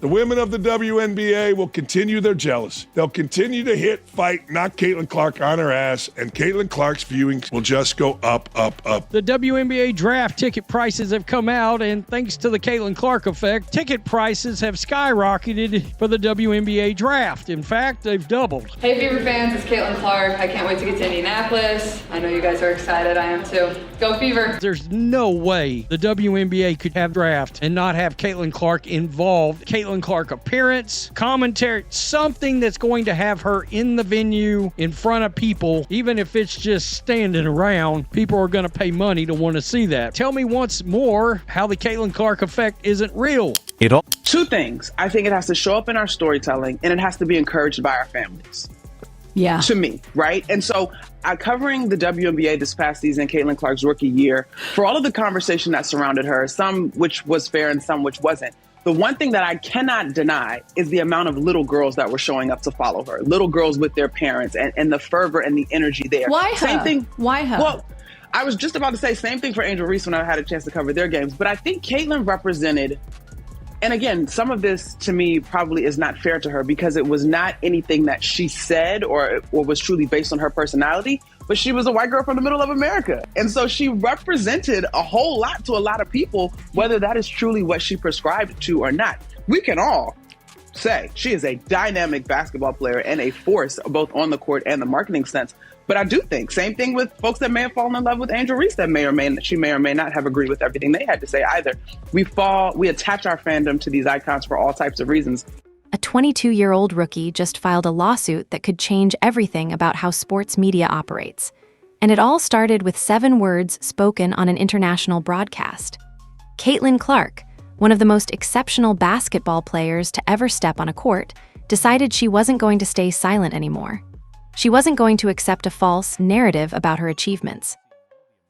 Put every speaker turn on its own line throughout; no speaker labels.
The women of the WNBA will continue their jealousy. They'll continue to hit, fight, knock Caitlyn Clark on her ass, and Caitlyn Clark's viewing will just go up, up, up.
The WNBA draft ticket prices have come out, and thanks to the Caitlyn Clark effect, ticket prices have skyrocketed for the WNBA draft. In fact, they've doubled.
Hey Fever fans, it's Caitlyn Clark. I can't wait to get to Indianapolis. I know you guys are excited. I am too. Go Fever!
There's no way the WNBA could have draft and not have Caitlyn Clark involved. Caitlyn Clark appearance, commentary, something that's going to have her in the venue in front of people. Even if it's just standing around, people are going to pay money to want to see that. Tell me once more how the Caitlyn Clark effect isn't real.
Two things. I think it has to show up in our storytelling, and it has to be encouraged by our families.
Yeah.
To me, right? And so covering the WNBA this past season, Caitlyn Clark's rookie year, for all of the conversation that surrounded her, some which was fair and some which wasn't, the one thing that I cannot deny is the amount of little girls that were showing up to follow her. Little girls with their parents and the fervor and the energy there.
Why her?
Same thing.
Why her?
Well, I was just about to say same thing for Angel Reese when I had a chance to cover their games. But I think Caitlyn represented, and again, some of this to me probably is not fair to her because it was not anything that she said or was truly based on her personality. But she was a white girl from the middle of America. And so she represented a whole lot to a lot of people, whether that is truly what she prescribed to or not. We can all say she is a dynamic basketball player and a force both on the court and the marketing sense. But I do think, same thing with folks that may have fallen in love with Angel Reese that she may or may not have agreed with everything they had to say either. We attach our fandom to these icons for all types of reasons.
A 22-year-old rookie just filed a lawsuit that could change everything about how sports media operates. And it all started with 7 words spoken on an international broadcast. Caitlyn Clark, one of the most exceptional basketball players to ever step on a court, decided she wasn't going to stay silent anymore. She wasn't going to accept a false narrative about her achievements.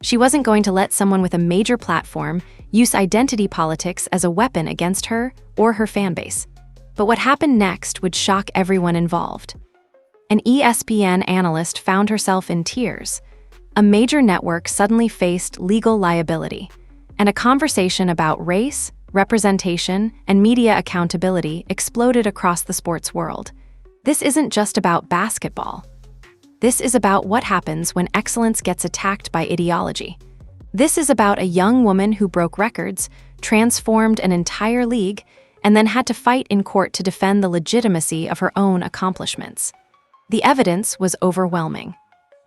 She wasn't going to let someone with a major platform use identity politics as a weapon against her or her fanbase. But what happened next would shock everyone involved. An ESPN analyst found herself in tears. A major network suddenly faced legal liability, and a conversation about race, representation, and media accountability exploded across the sports world. This isn't just about basketball. This is about what happens when excellence gets attacked by ideology. This is about a young woman who broke records, transformed an entire league, and then had to fight in court to defend the legitimacy of her own accomplishments. The evidence was overwhelming.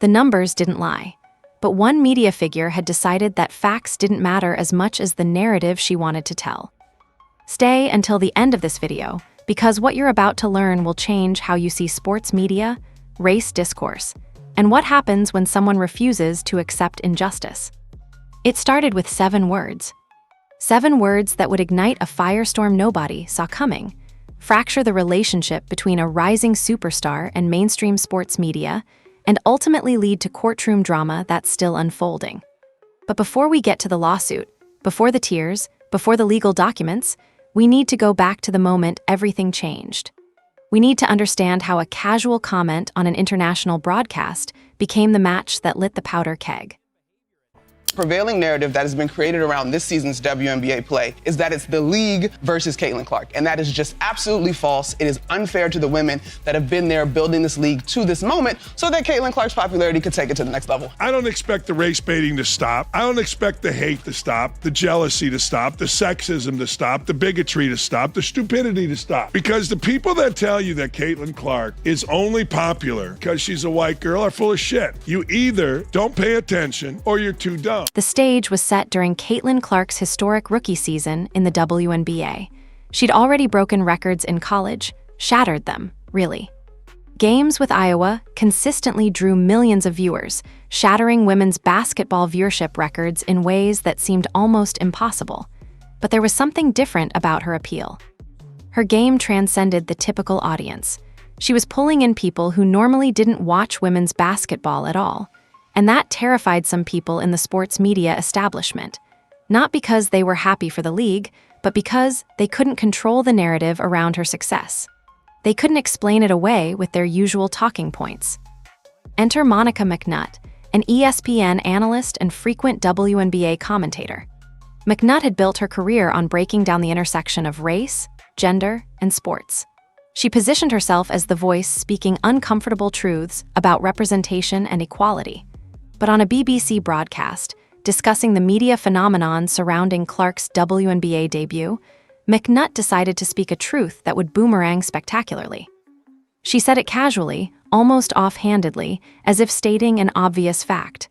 The numbers didn't lie. But one media figure had decided that facts didn't matter as much as the narrative she wanted to tell. Stay until the end of this video, because what you're about to learn will change how you see sports media, race discourse, and what happens when someone refuses to accept injustice. It started with 7 words. 7 words that would ignite a firestorm nobody saw coming, fracture the relationship between a rising superstar and mainstream sports media, and ultimately lead to courtroom drama that's still unfolding. But before we get to the lawsuit, before the tears, before the legal documents, we need to go back to the moment everything changed. We need to understand how a casual comment on an international broadcast became the match that lit the powder keg.
Prevailing narrative that has been created around this season's WNBA play is that it's the league versus Caitlyn Clark, and that is just absolutely false. It is unfair to the women that have been there building this league to this moment so that Caitlyn Clark's popularity could take it to the next level.
I don't expect the race baiting to stop. I don't expect the hate to stop, the jealousy to stop, the sexism to stop, the bigotry to stop, the stupidity to stop. Because the people that tell you that Caitlyn Clark is only popular because she's a white girl are full of shit. You either don't pay attention or you're too dumb.
The stage was set during Caitlyn Clark's historic rookie season in the WNBA. She'd already broken records in college, shattered them, really. Games with Iowa consistently drew millions of viewers, shattering women's basketball viewership records in ways that seemed almost impossible. But there was something different about her appeal. Her game transcended the typical audience. She was pulling in people who normally didn't watch women's basketball at all. And that terrified some people in the sports media establishment, not because they were happy for the league, but because they couldn't control the narrative around her success. They couldn't explain it away with their usual talking points. Enter Monica McNutt, an ESPN analyst and frequent WNBA commentator. McNutt had built her career on breaking down the intersection of race, gender, and sports. She positioned herself as the voice speaking uncomfortable truths about representation and equality. But on a BBC broadcast, discussing the media phenomenon surrounding Clark's WNBA debut, McNutt decided to speak a truth that would boomerang spectacularly. She said it casually, almost offhandedly, as if stating an obvious fact.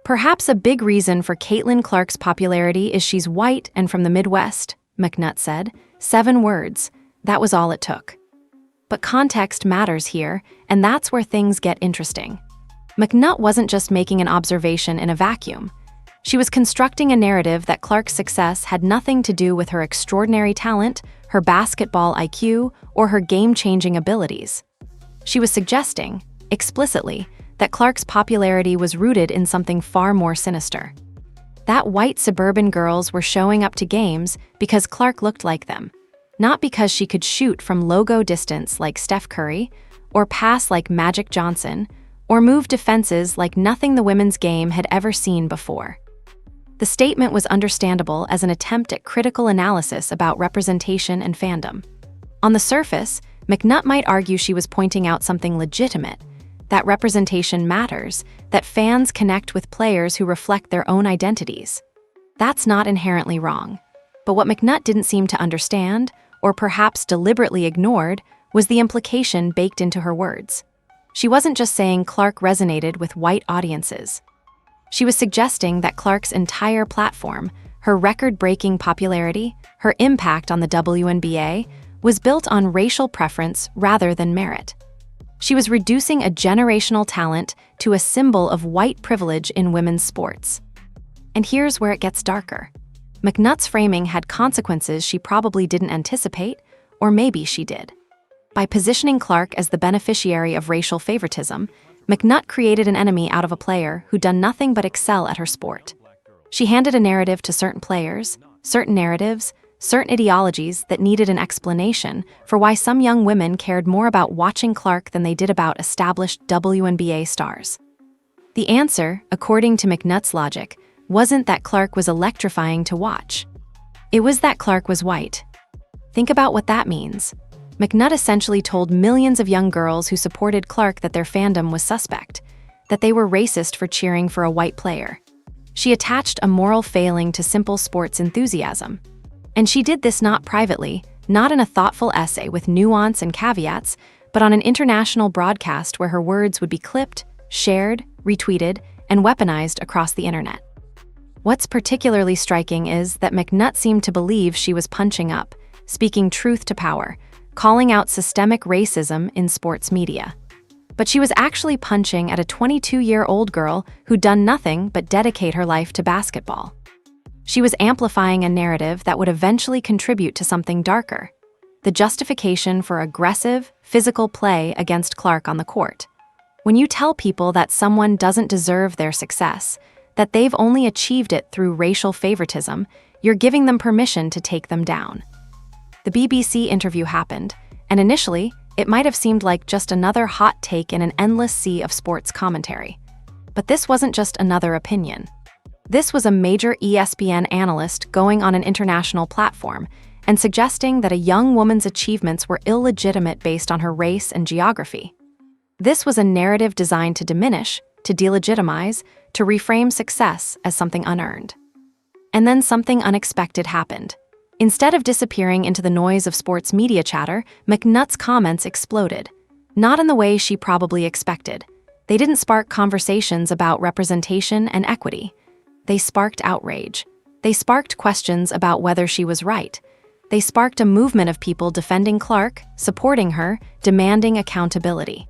Perhaps a big reason for Caitlyn Clark's popularity is she's white and from the Midwest, McNutt said. 7 words. That was all it took. But context matters here, and that's where things get interesting. McNutt wasn't just making an observation in a vacuum. She was constructing a narrative that Clark's success had nothing to do with her extraordinary talent, her basketball IQ, or her game-changing abilities. She was suggesting, explicitly, that Clark's popularity was rooted in something far more sinister. That white suburban girls were showing up to games because Clark looked like them, not because she could shoot from logo distance like Steph Curry, or pass like Magic Johnson, or move defenses like nothing the women's game had ever seen before. The statement was understandable as an attempt at critical analysis about representation and fandom. On the surface, McNutt might argue she was pointing out something legitimate, that representation matters, that fans connect with players who reflect their own identities. That's not inherently wrong. But what McNutt didn't seem to understand, or perhaps deliberately ignored, was the implication baked into her words. She wasn't just saying Clark resonated with white audiences. She was suggesting that Clark's entire platform, her record-breaking popularity, her impact on the WNBA, was built on racial preference rather than merit. She was reducing a generational talent to a symbol of white privilege in women's sports. And here's where it gets darker. McNutt's framing had consequences she probably didn't anticipate, or maybe she did. By positioning Clark as the beneficiary of racial favoritism, McNutt created an enemy out of a player who'd done nothing but excel at her sport. She handed a narrative to certain players, certain narratives, certain ideologies that needed an explanation for why some young women cared more about watching Clark than they did about established WNBA stars. The answer, according to McNutt's logic, wasn't that Clark was electrifying to watch. It was that Clark was white. Think about what that means. McNutt essentially told millions of young girls who supported Clark that their fandom was suspect, that they were racist for cheering for a white player. She attached a moral failing to simple sports enthusiasm. And she did this not privately, not in a thoughtful essay with nuance and caveats, but on an international broadcast where her words would be clipped, shared, retweeted, and weaponized across the internet. What's particularly striking is that McNutt seemed to believe she was punching up, speaking truth to power, calling out systemic racism in sports media. But she was actually punching at a 22-year-old girl who'd done nothing but dedicate her life to basketball. She was amplifying a narrative that would eventually contribute to something darker, the justification for aggressive, physical play against Clark on the court. When you tell people that someone doesn't deserve their success, that they've only achieved it through racial favoritism, you're giving them permission to take them down. The BBC interview happened, and initially, it might have seemed like just another hot take in an endless sea of sports commentary. But this wasn't just another opinion. This was a major ESPN analyst going on an international platform and suggesting that a young woman's achievements were illegitimate based on her race and geography. This was a narrative designed to diminish, to delegitimize, to reframe success as something unearned. And then something unexpected happened. Instead of disappearing into the noise of sports media chatter, McNutt's comments exploded. Not in the way she probably expected. They didn't spark conversations about representation and equity. They sparked outrage. They sparked questions about whether she was right. They sparked a movement of people defending Clark, supporting her, demanding accountability.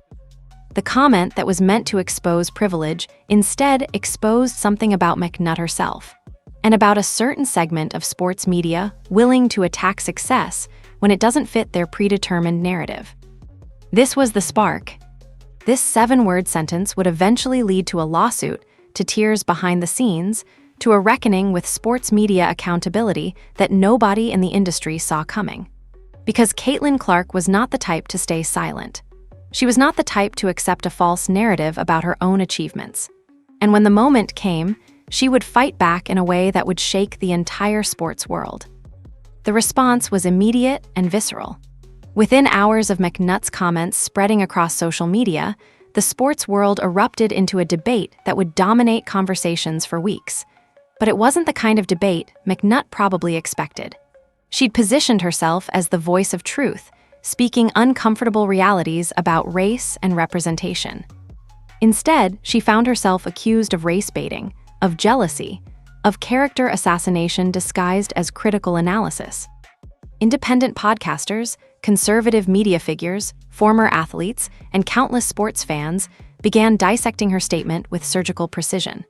The comment that was meant to expose privilege instead exposed something about McNutt herself, and about a certain segment of sports media willing to attack success when it doesn't fit their predetermined narrative. This was the spark. This 7-word sentence would eventually lead to a lawsuit, to tears behind the scenes, to a reckoning with sports media accountability that nobody in the industry saw coming. Because Caitlyn Clark was not the type to stay silent. She was not the type to accept a false narrative about her own achievements. And when the moment came, she would fight back in a way that would shake the entire sports world. The response was immediate and visceral. Within hours of McNutt's comments spreading across social media, the sports world erupted into a debate that would dominate conversations for weeks. But it wasn't the kind of debate McNutt probably expected. She'd positioned herself as the voice of truth, speaking uncomfortable realities about race and representation. Instead, she found herself accused of race baiting, of jealousy, of character assassination disguised as critical analysis. Independent podcasters, conservative media figures, former athletes, and countless sports fans began dissecting her statement with surgical precision.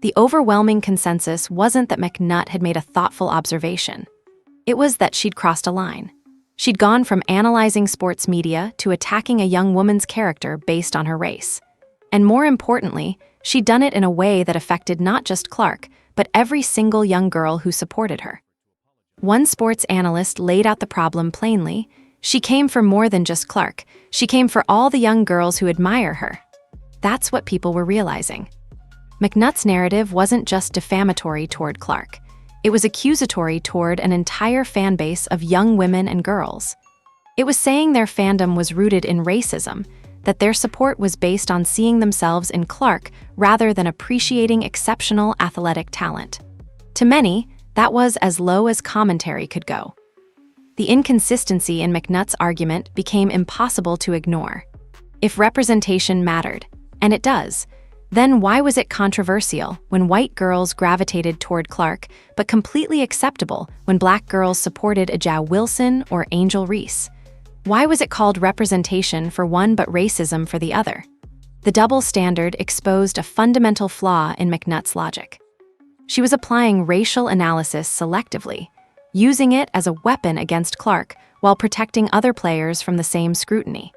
The overwhelming consensus wasn't that McNutt had made a thoughtful observation. It was that she'd crossed a line. She'd gone from analyzing sports media to attacking a young woman's character based on her race. And more importantly, she'd done it in a way that affected not just Clark, but every single young girl who supported her. One sports analyst laid out the problem plainly. She came for more than just Clark. She came for all the young girls who admire her. That's what people were realizing. McNutt's narrative wasn't just defamatory toward Clark. It was accusatory toward an entire fan base of young women and girls. It was saying their fandom was rooted in racism, that their support was based on seeing themselves in Clark rather than appreciating exceptional athletic talent. To many, that was as low as commentary could go. The inconsistency in McNutt's argument became impossible to ignore. If representation mattered, and it does, then why was it controversial when white girls gravitated toward Clark, but completely acceptable when black girls supported A'ja Wilson or Angel Reese? Why was it called representation for one but racism for the other? The double standard exposed a fundamental flaw in McNutt's logic. She was applying racial analysis selectively, using it as a weapon against Clark while protecting other players from the same scrutiny.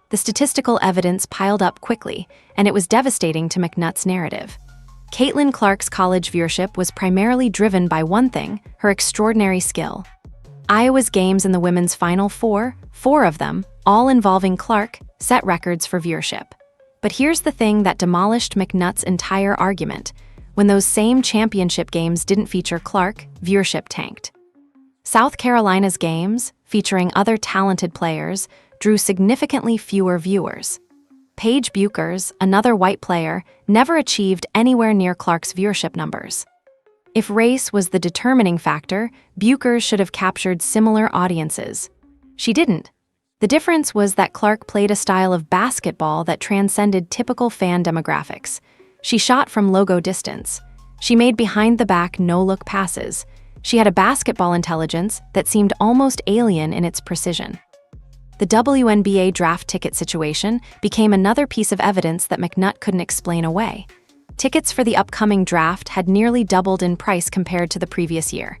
The statistical evidence piled up quickly, and it was devastating to McNutt's narrative. Caitlyn Clark's college viewership was primarily driven by one thing: her extraordinary skill. Iowa's games in the women's Final Four, 4 of them, all involving Clark, set records for viewership. But here's the thing that demolished McNutt's entire argument. When those same championship games didn't feature Clark, viewership tanked. South Carolina's games, featuring other talented players, drew significantly fewer viewers. Paige Bueckers, another white player, never achieved anywhere near Clark's viewership numbers. If race was the determining factor, Bueckers should have captured similar audiences. She didn't. The difference was that Clark played a style of basketball that transcended typical fan demographics. She shot from logo distance. She made behind-the-back no-look passes. She had a basketball intelligence that seemed almost alien in its precision. The WNBA draft ticket situation became another piece of evidence that McNutt couldn't explain away. Tickets for the upcoming draft had nearly doubled in price compared to the previous year.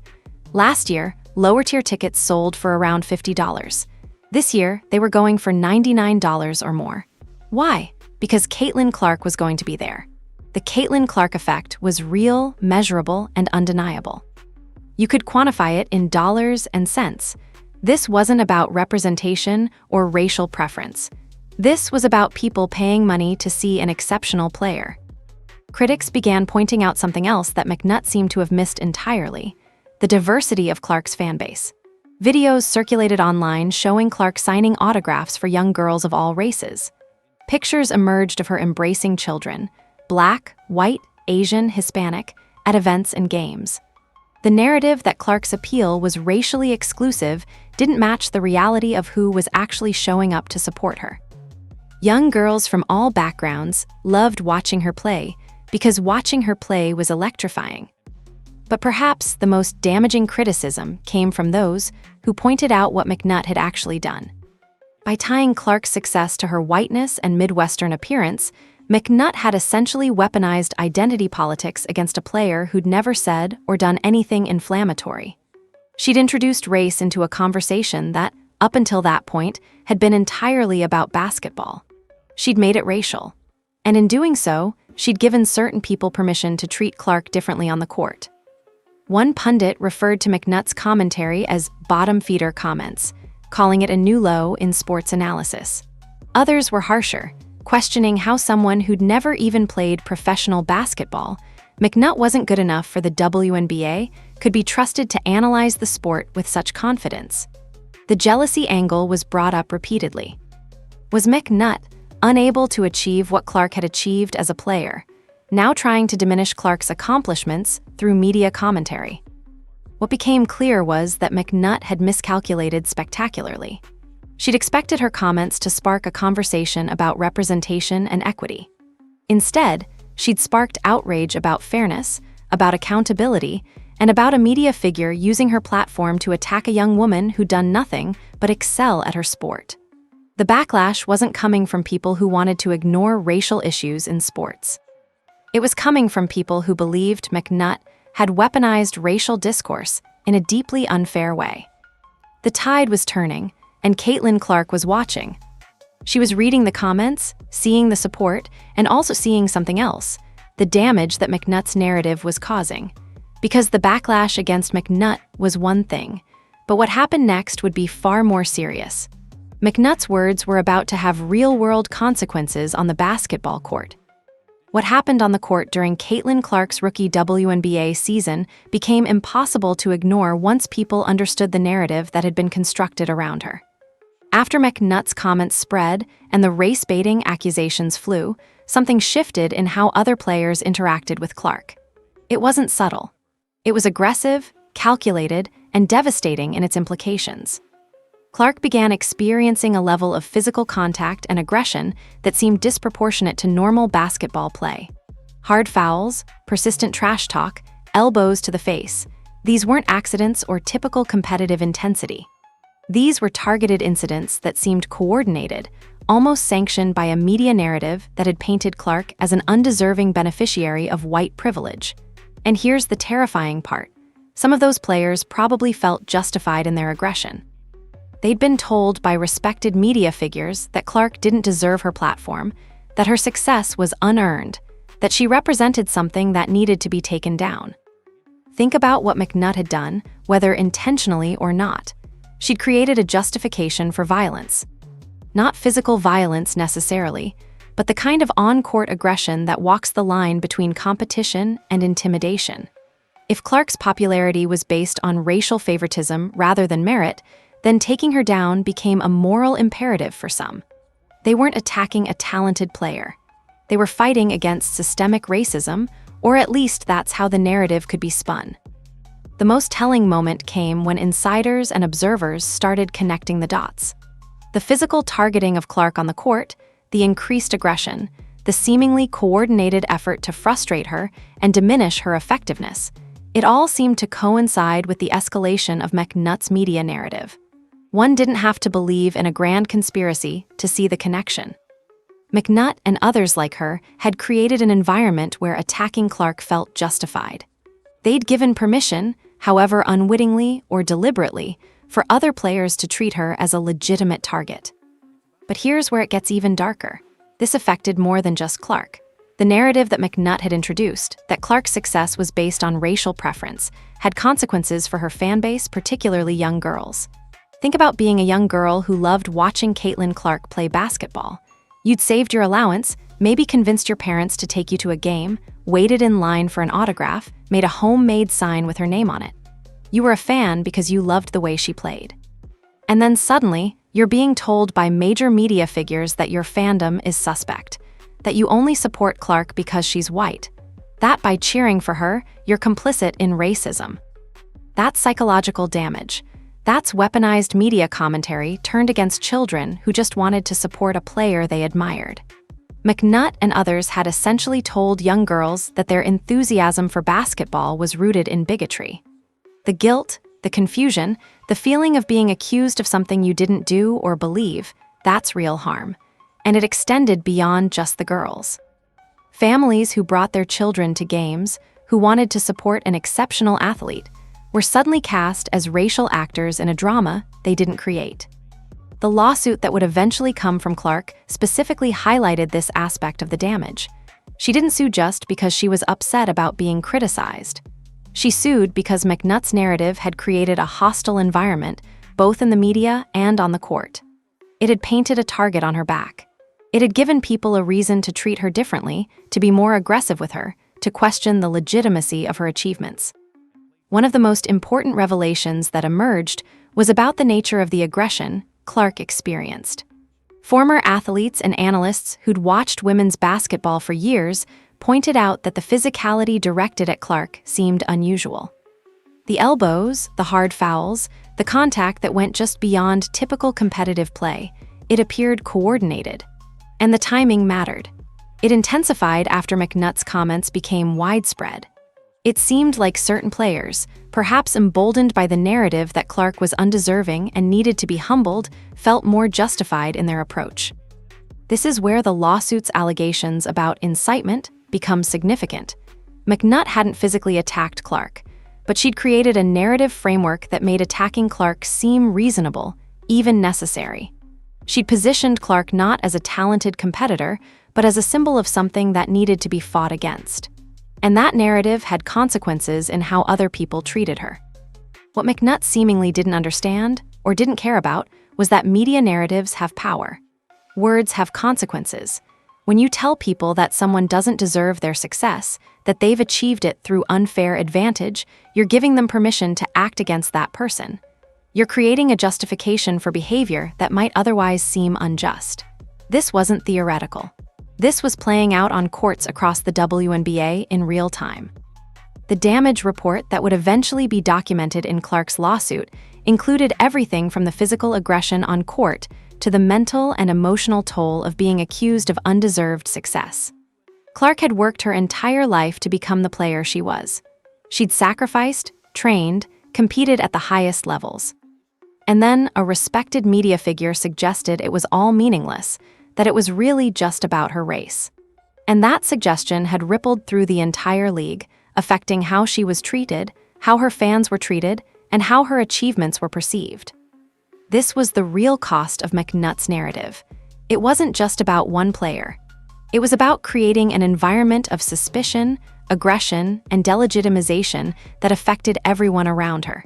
Last year, lower-tier tickets sold for around $50. This year, they were going for $99 or more. Why? Because Caitlyn Clark was going to be there. The Caitlyn Clark effect was real, measurable, and undeniable. You could quantify it in dollars and cents. This wasn't about representation or racial preference. This was about people paying money to see an exceptional player. Critics began pointing out something else that McNutt seemed to have missed entirely: the diversity of Clark's fanbase. Videos circulated online showing Clark signing autographs for young girls of all races. Pictures emerged of her embracing children, Black, white, Asian, Hispanic, at events and games. The narrative that Clark's appeal was racially exclusive didn't match the reality of who was actually showing up to support her. Young girls from all backgrounds loved watching her play because watching her play was electrifying. But perhaps the most damaging criticism came from those who pointed out what McNutt had actually done. By tying Clark's success to her whiteness and Midwestern appearance, McNutt had essentially weaponized identity politics against a player who'd never said or done anything inflammatory. She'd introduced race into a conversation that, up until that point, had been entirely about basketball. She'd made it racial. And in doing so, she'd given certain people permission to treat Clark differently on the court. One pundit referred to McNutt's commentary as bottom-feeder comments, calling it a new low in sports analysis. Others were harsher, questioning how someone who'd never even played professional basketball, McNutt wasn't good enough for the WNBA, could be trusted to analyze the sport with such confidence. The jealousy angle was brought up repeatedly. Was McNutt, unable to achieve what Clark had achieved as a player, now trying to diminish Clark's accomplishments through media commentary? What became clear was that McNutt had miscalculated spectacularly. She'd expected her comments to spark a conversation about representation and equity. Instead, she'd sparked outrage about fairness, about accountability, and about a media figure using her platform to attack a young woman who'd done nothing but excel at her sport. The backlash wasn't coming from people who wanted to ignore racial issues in sports. It was coming from people who believed McNutt had weaponized racial discourse in a deeply unfair way. The tide was turning, and Caitlyn Clark was watching. She was reading the comments, seeing the support, and also seeing something else, the damage that McNutt's narrative was causing. Because the backlash against McNutt was one thing, but what happened next would be far more serious. McNutt's words were about to have real-world consequences on the basketball court. What happened on the court during Caitlyn Clark's rookie WNBA season became impossible to ignore once people understood the narrative that had been constructed around her. After McNutt's comments spread and the race-baiting accusations flew, something shifted in how other players interacted with Clark. It wasn't subtle. It was aggressive, calculated, and devastating in its implications. Clark began experiencing a level of physical contact and aggression that seemed disproportionate to normal basketball play. Hard fouls, persistent trash talk, elbows to the face. These weren't accidents or typical competitive intensity. These were targeted incidents that seemed coordinated, almost sanctioned by a media narrative that had painted Clark as an undeserving beneficiary of white privilege. And here's the terrifying part. Some of those players probably felt justified in their aggression. They'd been told by respected media figures that Clark didn't deserve her platform, that her success was unearned, that she represented something that needed to be taken down. Think about what McNutt had done, whether intentionally or not. She'd created a justification for violence. Not physical violence necessarily, but the kind of on-court aggression that walks the line between competition and intimidation. If Clark's popularity was based on racial favoritism rather than merit, then taking her down became a moral imperative for some. They weren't attacking a talented player. They were fighting against systemic racism, or at least that's how the narrative could be spun. The most telling moment came when insiders and observers started connecting the dots. The physical targeting of Clark on the court, the increased aggression, the seemingly coordinated effort to frustrate her and diminish her effectiveness, it all seemed to coincide with the escalation of McNutt's media narrative. One didn't have to believe in a grand conspiracy to see the connection. McNutt and others like her had created an environment where attacking Clark felt justified. They'd given permission, however unwittingly or deliberately, for other players to treat her as a legitimate target. But here's where it gets even darker. This affected more than just Clark. The narrative that McNutt had introduced, that Clark's success was based on racial preference, had consequences for her fanbase, particularly young girls. Think about being a young girl who loved watching Caitlyn Clark play basketball. You'd saved your allowance, maybe convinced your parents to take you to a game, waited in line for an autograph, made a homemade sign with her name on it. You were a fan because you loved the way she played. And then suddenly, you're being told by major media figures that your fandom is suspect, that you only support Clark because she's white, that by cheering for her, you're complicit in racism. That's psychological damage. That's weaponized media commentary turned against children who just wanted to support a player they admired. McNutt and others had essentially told young girls that their enthusiasm for basketball was rooted in bigotry. The guilt, the confusion, the feeling of being accused of something you didn't do or believe, that's real harm. And it extended beyond just the girls. Families who brought their children to games, who wanted to support an exceptional athlete, were suddenly cast as racial actors in a drama they didn't create. The lawsuit that would eventually come from Clark specifically highlighted this aspect of the damage. She didn't sue just because she was upset about being criticized. She sued because McNutt's narrative had created a hostile environment, both in the media and on the court. It had painted a target on her back. It had given people a reason to treat her differently, to be more aggressive with her, to question the legitimacy of her achievements. One of the most important revelations that emerged was about the nature of the aggression Clark experienced. Former athletes and analysts who'd watched women's basketball for years pointed out that the physicality directed at Clark seemed unusual. The elbows, the hard fouls, the contact that went just beyond typical competitive play, it appeared coordinated. And the timing mattered. It intensified after McNutt'S comments became widespread. It seemed like certain players, perhaps emboldened by the narrative that Clark was undeserving and needed to be humbled, felt more justified in their approach. This is where the lawsuit's allegations about incitement become significant. McNutt hadn't physically attacked Clark, but she'd created a narrative framework that made attacking Clark seem reasonable, even necessary. She'd positioned Clark not as a talented competitor, but as a symbol of something that needed to be fought against. And that narrative had consequences in how other people treated her. What McNutt seemingly didn't understand, or didn't care about, was that media narratives have power. Words have consequences. When you tell people that someone doesn't deserve their success, that they've achieved it through unfair advantage, you're giving them permission to act against that person. You're creating a justification for behavior that might otherwise seem unjust. This wasn't theoretical. This was playing out on courts across the WNBA in real time. The damage report that would eventually be documented in Clark's lawsuit included everything from the physical aggression on court to the mental and emotional toll of being accused of undeserved success. Clark had worked her entire life to become the player she was. She'd sacrificed, trained, competed at the highest levels. And then a respected media figure suggested it was all meaningless, that it was really just about her race. And that suggestion had rippled through the entire league, affecting how she was treated, how her fans were treated, and how her achievements were perceived. This was the real cost of McNutt'S narrative. It wasn't just about one player. It was about creating an environment of suspicion, aggression, and delegitimization that affected everyone around her.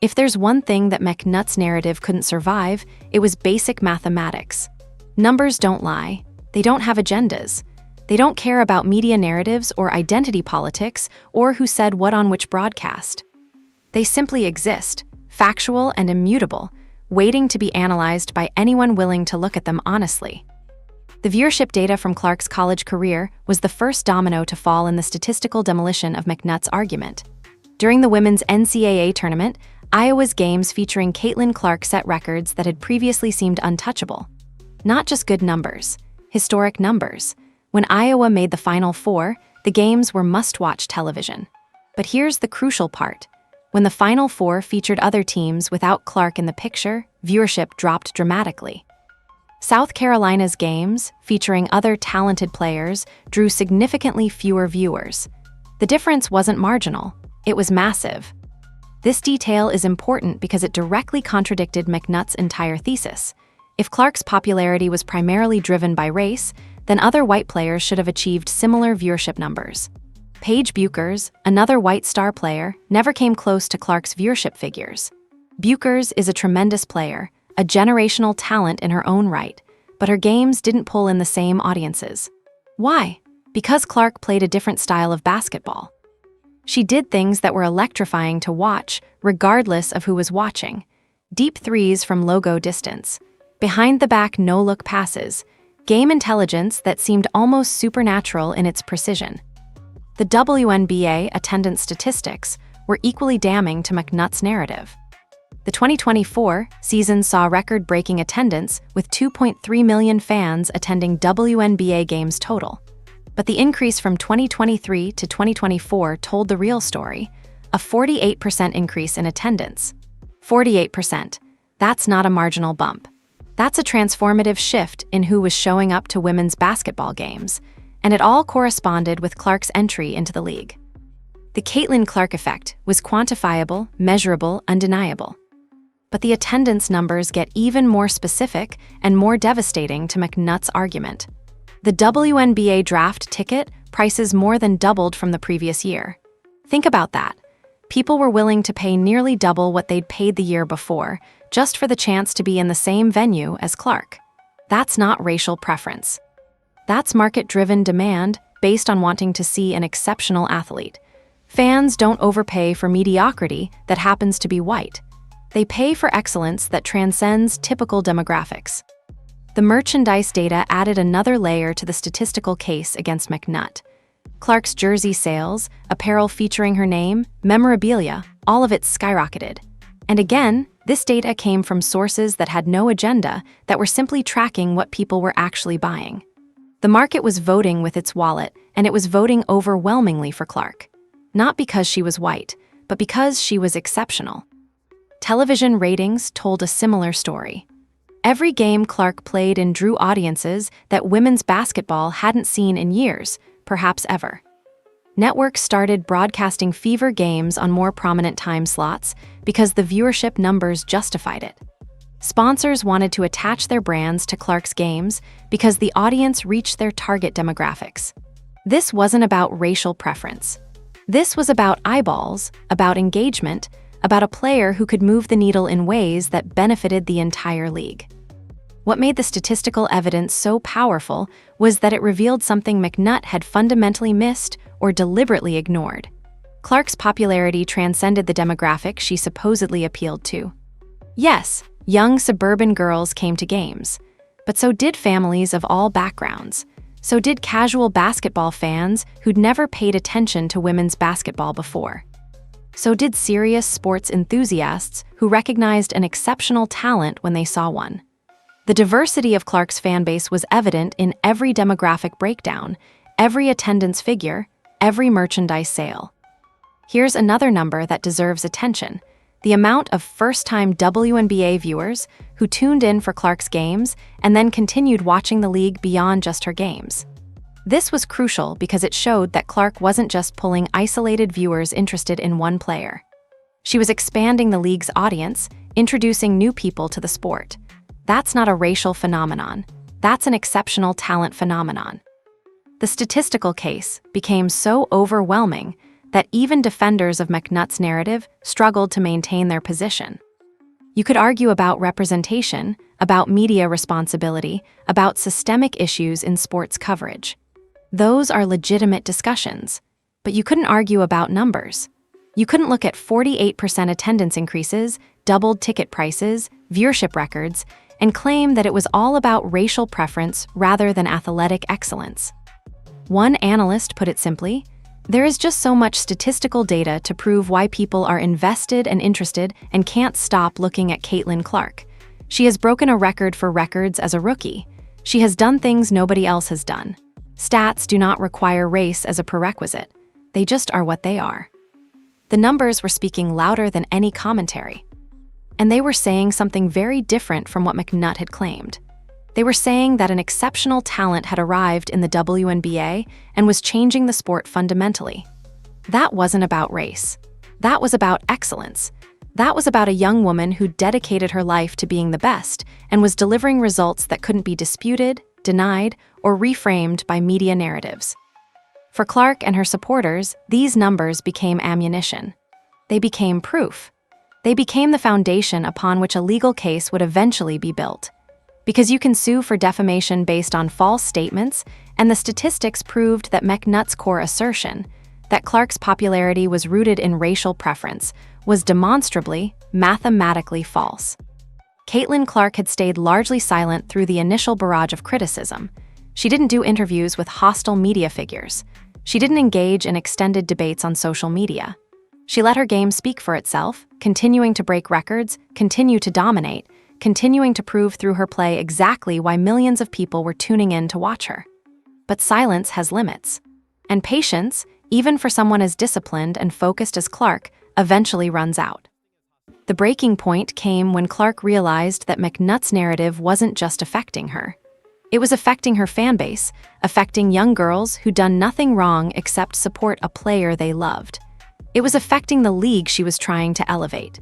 If there's one thing that McNutt'S narrative couldn't survive, it was basic mathematics. Numbers don't lie. They don't have agendas. They don't care about media narratives or identity politics or who said what on which broadcast. They simply exist, factual and immutable, waiting to be analyzed by anyone willing to look at them honestly. The viewership data from Clark's college career was the first domino to fall in the statistical demolition of McNutt'S argument. During the women's NCAA tournament, Iowa's games featuring Caitlyn Clark set records that had previously seemed untouchable. Not just good numbers, historic numbers. When Iowa made the Final Four, the games were must-watch television. But here's the crucial part. When the Final Four featured other teams without Clark in the picture, viewership dropped dramatically. South Carolina's games, featuring other talented players, drew significantly fewer viewers. The difference wasn't marginal, it was massive. This detail is important because it directly contradicted McNutt'S entire thesis. If Clark's popularity was primarily driven by race, then other white players should have achieved similar viewership numbers. Paige Bueckers, another white star player, never came close to Clark's viewership figures. Bueckers is a tremendous player, a generational talent in her own right, but her games didn't pull in the same audiences. Why? Because Clark played a different style of basketball. She did things that were electrifying to watch, regardless of who was watching. Deep threes from logo distance, behind-the-back no-look passes, game intelligence that seemed almost supernatural in its precision. The WNBA attendance statistics were equally damning to McNutt'S narrative. The 2024 season saw record-breaking attendance with 2.3 million fans attending WNBA games total. But the increase from 2023 to 2024 told the real story, a 48% increase in attendance. 48%. That's not a marginal bump. That's a transformative shift in who was showing up to women's basketball games, and it all corresponded with Clark's entry into the league. The Caitlyn Clark effect was quantifiable, measurable, undeniable. But the attendance numbers get even more specific and more devastating to McNutt'S argument. The WNBA draft ticket prices more than doubled from the previous year. Think about that. People were willing to pay nearly double what they'd paid the year before, just for the chance to be in the same venue as Clark. That's not racial preference. That's market-driven demand based on wanting to see an exceptional athlete. Fans don't overpay for mediocrity that happens to be white. They pay for excellence that transcends typical demographics. The merchandise data added another layer to the statistical case against McNut. Clark's jersey sales, apparel featuring her name, memorabilia, all of it skyrocketed. And again, this data came from sources that had no agenda, that were simply tracking what people were actually buying. The market was voting with its wallet, and it was voting overwhelmingly for Clark. Not because she was white, but because she was exceptional. Television ratings told a similar story. Every game Clark played in drew audiences that women's basketball hadn't seen in years, perhaps ever. Networks started broadcasting fever games on more prominent time slots because the viewership numbers justified it. Sponsors wanted to attach their brands to Clark's games because the audience reached their target demographics. This wasn't about racial preference. This was about eyeballs, about engagement, about a player who could move the needle in ways that benefited the entire league. What made the statistical evidence so powerful was that it revealed something McNut had fundamentally missed or deliberately ignored. Clark's popularity transcended the demographic she supposedly appealed to. Yes, young suburban girls came to games, but so did families of all backgrounds. So did casual basketball fans who'd never paid attention to women's basketball before. So did serious sports enthusiasts who recognized an exceptional talent when they saw one. The diversity of Clark's fanbase was evident in every demographic breakdown, every attendance figure, every merchandise sale. Here's another number that deserves attention: the amount of first-time WNBA viewers who tuned in for Clark's games and then continued watching the league beyond just her games. This was crucial because it showed that Clark wasn't just pulling isolated viewers interested in one player. She was expanding the league's audience, introducing new people to the sport. That's not a racial phenomenon. That's an exceptional talent phenomenon. The statistical case became so overwhelming that even defenders of McNutt's narrative struggled to maintain their position. You could argue about representation, about media responsibility, about systemic issues in sports coverage. Those are legitimate discussions, but you couldn't argue about numbers. You couldn't look at 48% attendance increases, doubled ticket prices, viewership records, and claim that it was all about racial preference rather than athletic excellence. One analyst put it simply: there is just so much statistical data to prove why people are invested and interested and can't stop looking at Caitlyn Clark. She has broken a record for records as a rookie. She has done things nobody else has done. Stats do not require race as a prerequisite. They just are what they are. The numbers were speaking louder than any commentary. And they were saying something very different from what McNut had claimed. They were saying that an exceptional talent had arrived in the WNBA and was changing the sport fundamentally. That wasn't about race. That was about excellence. That was about a young woman who dedicated her life to being the best and was delivering results that couldn't be disputed, denied, or reframed by media narratives. For Clark and her supporters, these numbers became ammunition. They became proof. They became the foundation upon which a legal case would eventually be built. Because you can sue for defamation based on false statements, and the statistics proved that McNutt's core assertion, that Clark's popularity was rooted in racial preference, was demonstrably, mathematically false. Caitlyn Clark had stayed largely silent through the initial barrage of criticism. She didn't do interviews with hostile media figures. She didn't engage in extended debates on social media. She let her game speak for itself, continuing to break records, continue to dominate, continuing to prove through her play exactly why millions of people were tuning in to watch her. But silence has limits. And patience, even for someone as disciplined and focused as Clark, eventually runs out. The breaking point came when Clark realized that McNutt's narrative wasn't just affecting her. It was affecting her fanbase, affecting young girls who'd done nothing wrong except support a player they loved. It was affecting the league she was trying to elevate.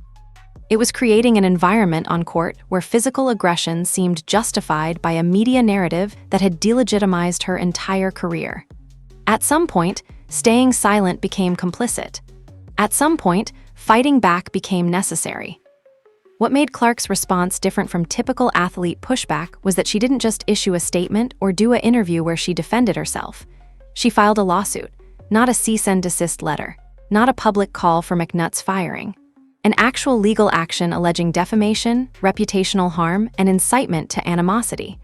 It was creating an environment on court where physical aggression seemed justified by a media narrative that had delegitimized her entire career. At some point, staying silent became complicit. At some point, fighting back became necessary. What made Clark's response different from typical athlete pushback was that she didn't just issue a statement or do an interview where she defended herself. She filed a lawsuit, not a cease and desist letter. not a public call for McNutt'S firing. An actual legal action alleging defamation, reputational harm, and incitement to animosity.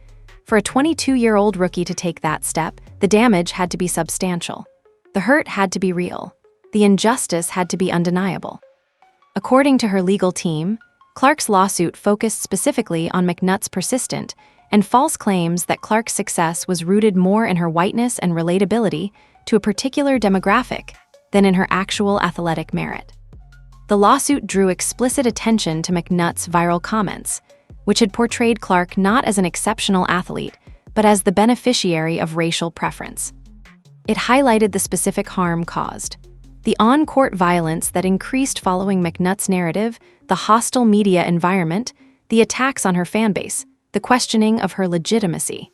For a 22-year-old rookie to take that step, the damage had to be substantial. The hurt had to be real. The injustice had to be undeniable. According to her legal team, Clark's lawsuit focused specifically on McNutt'S persistent and false claims that Clark's success was rooted more in her whiteness and relatability to a particular demographic than in her actual athletic merit. The lawsuit drew explicit attention to McNutt'S viral comments, which had portrayed Clark not as an exceptional athlete, but as the beneficiary of racial preference. It highlighted the specific harm caused. The on-court violence that increased following McNutt'S narrative, the hostile media environment, the attacks on her fanbase, the questioning of her legitimacy.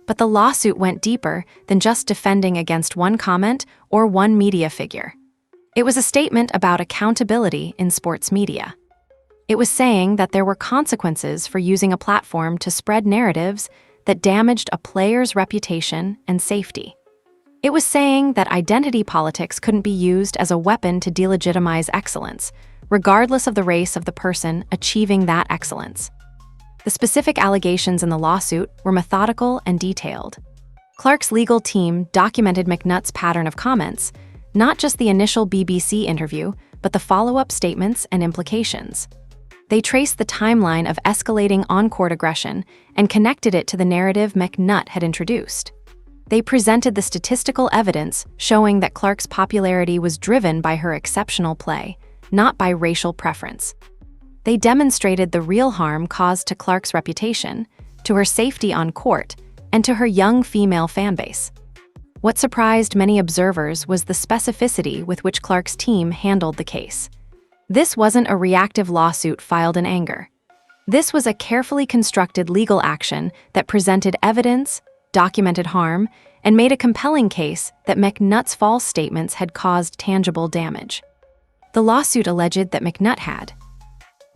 But the lawsuit went deeper than just defending against one comment or one media figure. It was a statement about accountability in sports media. It was saying that there were consequences for using a platform to spread narratives that damaged a player's reputation and safety. It was saying that identity politics couldn't be used as a weapon to delegitimize excellence, regardless of the race of the person achieving that excellence. The specific allegations in the lawsuit were methodical and detailed. Clark's legal team documented McNutt'S pattern of comments, not just the initial BBC interview, but the follow-up statements and implications. They traced the timeline of escalating on-court aggression and connected it to the narrative McNutt had introduced. They presented the statistical evidence showing that Clark's popularity was driven by her exceptional play, not by racial preference. They demonstrated the real harm caused to Clark's reputation, to her safety on court, and to her young female fanbase. What surprised many observers was the specificity with which Clark's team handled the case. This wasn't a reactive lawsuit filed in anger. This was a carefully constructed legal action that presented evidence, documented harm, and made a compelling case that McNutt'S false statements had caused tangible damage. The lawsuit alleged that McNutt had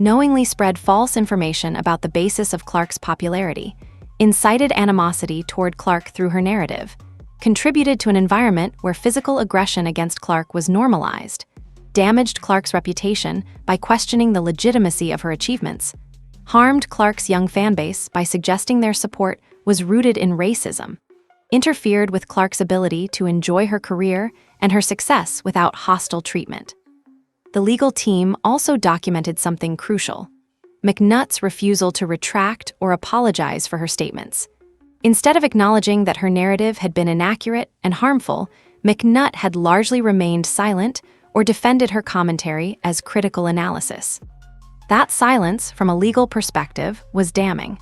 knowingly spread false information about the basis of Clark's popularity, incited animosity toward Clark through her narrative, contributed to an environment where physical aggression against Clark was normalized, damaged Clark's reputation by questioning the legitimacy of her achievements, harmed Clark's young fanbase by suggesting their support was rooted in racism, interfered with Clark's ability to enjoy her career and her success without hostile treatment. The legal team also documented something crucial: McNutt'S refusal to retract or apologize for her statements. Instead of acknowledging that her narrative had been inaccurate and harmful, McNutt had largely remained silent or defended her commentary as critical analysis. That silence, from a legal perspective, was damning.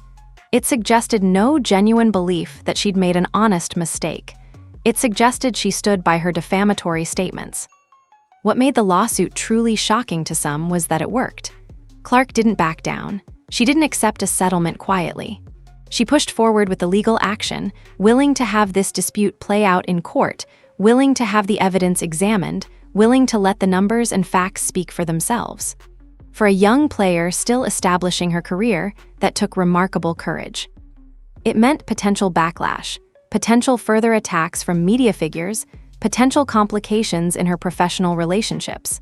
It suggested no genuine belief that she'd made an honest mistake. It suggested she stood by her defamatory statements. What made the lawsuit truly shocking to some was that it worked. Clark didn't back down. She didn't accept a settlement quietly. She pushed forward with the legal action, willing to have this dispute play out in court, willing to have the evidence examined, willing to let the numbers and facts speak for themselves. For a young player still establishing her career, that took remarkable courage. It meant potential backlash, potential further attacks from media figures, potential complications in her professional relationships.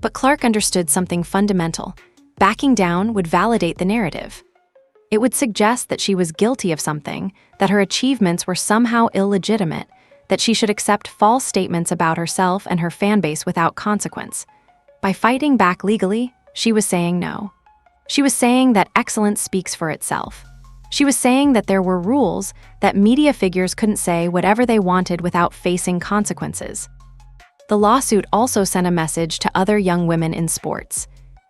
But Clark understood something fundamental. Backing down would validate the narrative. It would suggest that she was guilty of something, that her achievements were somehow illegitimate, that she should accept false statements about herself and her fanbase without consequence. By fighting back legally, she was saying no. She was saying that excellence speaks for itself. She was saying that there were rules, that media figures couldn't say whatever they wanted without facing consequences. The lawsuit also sent a message to other young women in sports.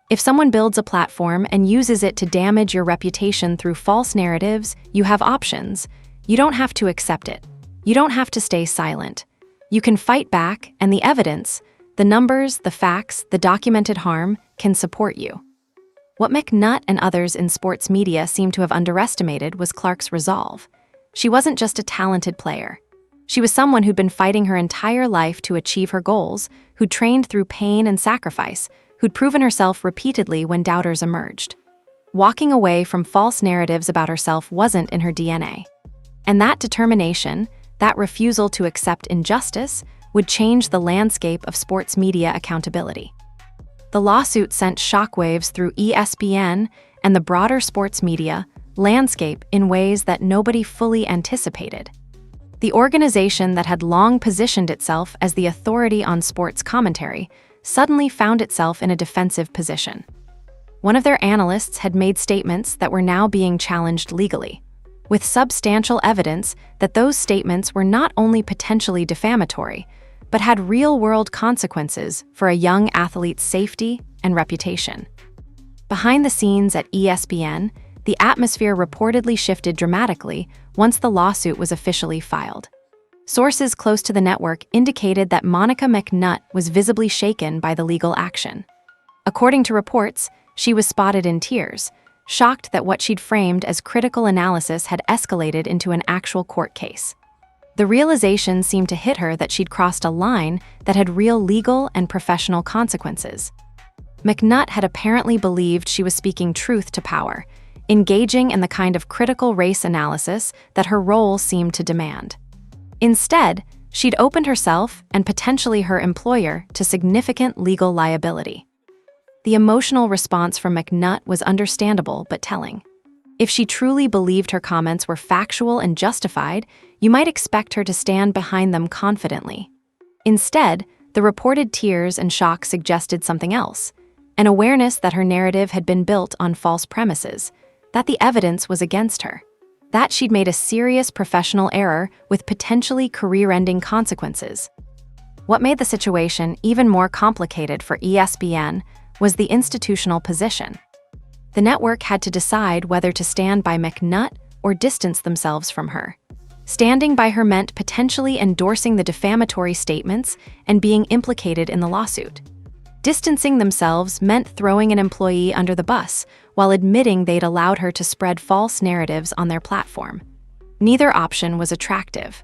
If someone builds a platform and uses it to damage your reputation through false narratives, you have options. You don't have to accept it. You don't have to stay silent. You can fight back, and the evidence, the numbers, the facts, the documented harm, can support you. What McNutt and others in sports media seem to have underestimated was Clark's resolve. She wasn't just a talented player. She was someone who'd been fighting her entire life to achieve her goals, who'd trained through pain and sacrifice, who'd proven herself repeatedly when doubters emerged. Walking away from false narratives about herself wasn't in her DNA. And that determination, that refusal to accept injustice, would change the landscape of sports media accountability. The lawsuit sent shockwaves through ESPN and the broader sports media landscape in ways that nobody fully anticipated. The organization that had long positioned itself as the authority on sports commentary suddenly found itself in a defensive position. One of their analysts had made statements that were now being challenged legally, with substantial evidence that those statements were not only potentially defamatory, but had real-world consequences for a young athlete's safety and reputation. Behind the scenes at ESPN, the atmosphere reportedly shifted dramatically once the lawsuit was officially filed. Sources close to the network indicated that Monica McNutt was visibly shaken by the legal action. According to reports, she was spotted in tears, shocked that what she'd framed as critical analysis had escalated into an actual court case. The realization seemed to hit her that she'd crossed a line that had real legal and professional consequences. McNutt had apparently believed she was speaking truth to power, engaging in the kind of critical race analysis that her role seemed to demand. Instead, she'd opened herself and potentially her employer to significant legal liability. The emotional response from McNutt was understandable but telling. If she truly believed her comments were factual and justified, you might expect her to stand behind them confidently. Instead, the reported tears and shock suggested something else, an awareness that her narrative had been built on false premises, that the evidence was against her, that she'd made a serious professional error with potentially career-ending consequences. What made the situation even more complicated for ESPN was the institutional position. The network had to decide whether to stand by McNutt or distance themselves from her. Standing by her meant potentially endorsing the defamatory statements and being implicated in the lawsuit. Distancing themselves meant throwing an employee under the bus while admitting they'd allowed her to spread false narratives on their platform. Neither option was attractive.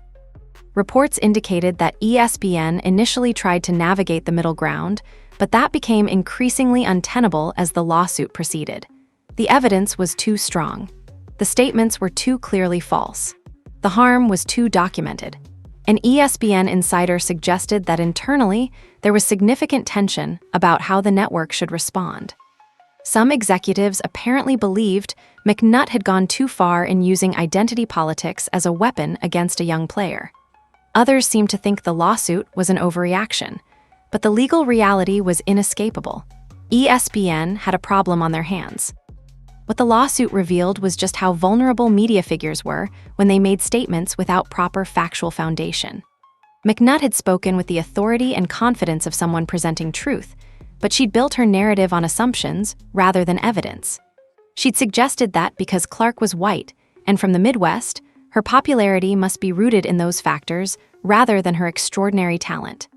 Reports indicated that ESPN initially tried to navigate the middle ground, but that became increasingly untenable as the lawsuit proceeded. The evidence was too strong. The statements were too clearly false. The harm was too documented. An ESPN insider suggested that internally, there was significant tension about how the network should respond. Some executives apparently believed McNutt had gone too far in using identity politics as a weapon against a young player. Others seemed to think the lawsuit was an overreaction, but the legal reality was inescapable. ESPN had a problem on their hands. What the lawsuit revealed was just how vulnerable media figures were when they made statements without proper factual foundation. McNutt had spoken with the authority and confidence of someone presenting truth, but she'd built her narrative on assumptions rather than evidence. She'd suggested that because Clark was white and from the Midwest, her popularity must be rooted in those factors rather than her extraordinary talent.